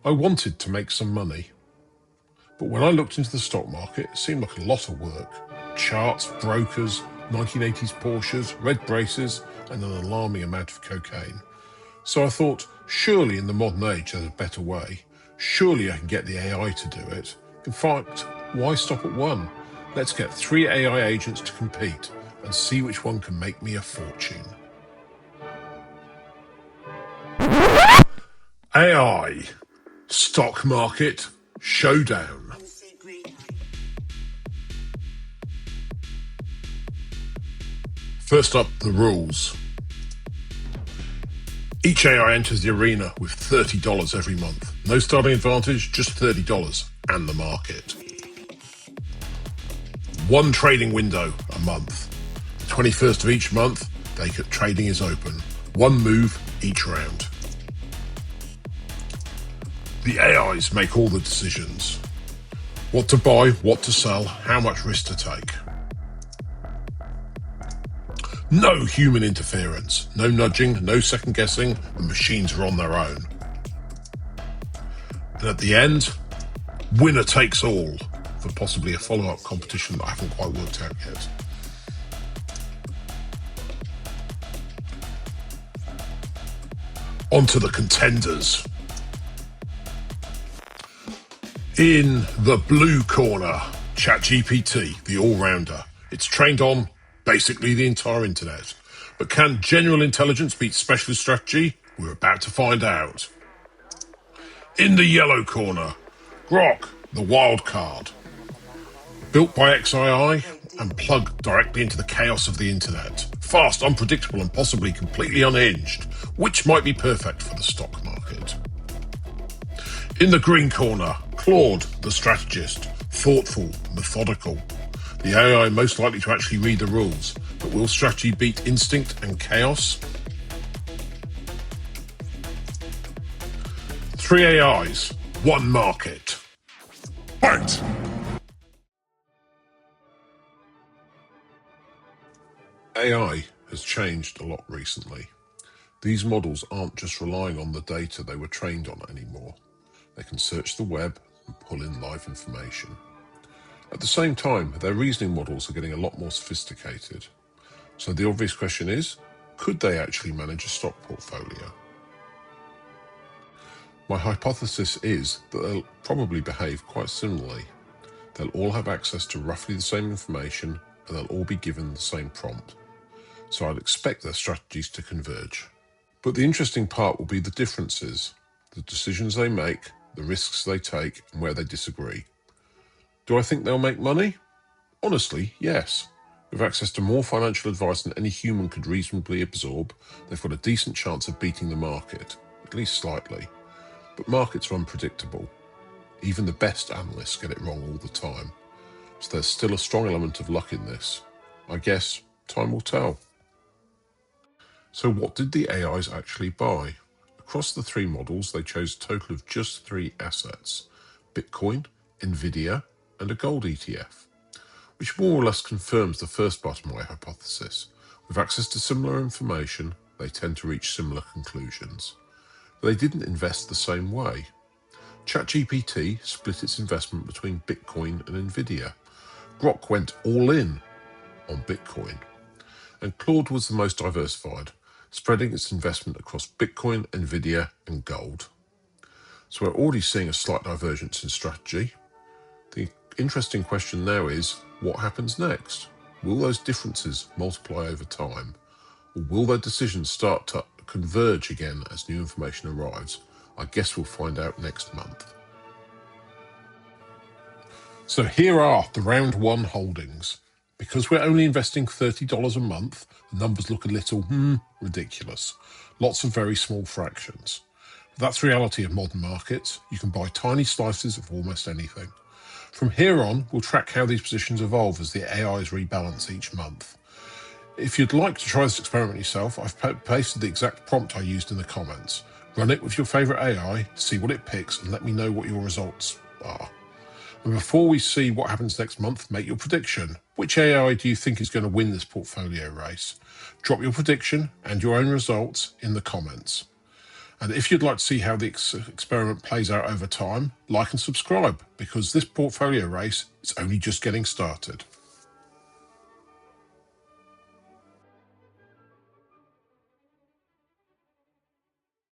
I wanted to make some money. But when I looked into the stock market, it seemed like a lot of work. Charts, brokers, 1980s Porsches, red braces, and an alarming amount of cocaine. So I thought, surely in the modern age there's a better way. Surely I can get the AI to do it. In fact, why stop at one? Let's get 3 AI agents to compete and see which one can make me a fortune. AI Stock Market Showdown. First up, the rules. Each AI enters the arena with $30 every month. No starting advantage, just $30 and the market. 1 trading window a month. The 21st of each month, trading is open. 1 move each round. The AIs make all the decisions. What to buy, what to sell, how much risk to take. No human interference, no nudging, no second guessing, the machines are on their own. And at the end, winner takes all for possibly a follow-up competition that I haven't quite worked out yet. On to the contenders. In the blue corner, ChatGPT, the all-rounder. It's trained on basically the entire internet. But can general intelligence beat specialist strategy? We're about to find out. In the yellow corner, Grok, the wild card. Built by XAI and plugged directly into the chaos of the internet. Fast, unpredictable, and possibly completely unhinged, which might be perfect for the stock market. In the green corner, Claude, the strategist. Thoughtful, methodical. The AI most likely to actually read the rules, but will strategy beat instinct and chaos? 3 AIs, 1 market. Fight! AI has changed a lot recently. These models aren't just relying on the data they were trained on anymore. They can search the web and pull in live information. At the same time, their reasoning models are getting a lot more sophisticated. So the obvious question is, could they actually manage a stock portfolio? My hypothesis is that they'll probably behave quite similarly. They'll all have access to roughly the same information and they'll all be given the same prompt. So I'd expect their strategies to converge. But the interesting part will be the differences, the decisions they make, the risks they take, and where they disagree. Do I think they'll make money? Honestly, yes. With access to more financial advice than any human could reasonably absorb, they've got a decent chance of beating the market, at least slightly. But markets are unpredictable. Even the best analysts get it wrong all the time. So there's still a strong element of luck in this. I guess time will tell. So what did the AIs actually buy? Across the 3 models, they chose a total of just 3 assets: Bitcoin, Nvidia, and a gold ETF, which more or less confirms the first part of my hypothesis. With access to similar information, they tend to reach similar conclusions. But they didn't invest the same way. ChatGPT split its investment between Bitcoin and Nvidia. Grok went all in on Bitcoin. And Claude was the most diversified, spreading its investment across Bitcoin, Nvidia, and gold. So we're already seeing a slight divergence in strategy. The interesting question now is, what happens next? Will those differences multiply over time? Or will their decisions start to converge again as new information arrives? I guess we'll find out next month. So here are the round 1 holdings. Because we're only investing $30 a month, the numbers look a little, ridiculous. Lots of very small fractions. That's the reality of modern markets. You can buy tiny slices of almost anything. From here on, we'll track how these positions evolve as the AIs rebalance each month. If you'd like to try this experiment yourself, I've pasted the exact prompt I used in the comments. Run it with your favourite AI, see what it picks, and let me know what your results are. And before we see what happens next month, make your prediction. Which AI do you think is going to win this portfolio race? Drop your prediction and your own results in the comments. And if you'd like to see how the experiment plays out over time, like and subscribe, because this portfolio race is only just getting started.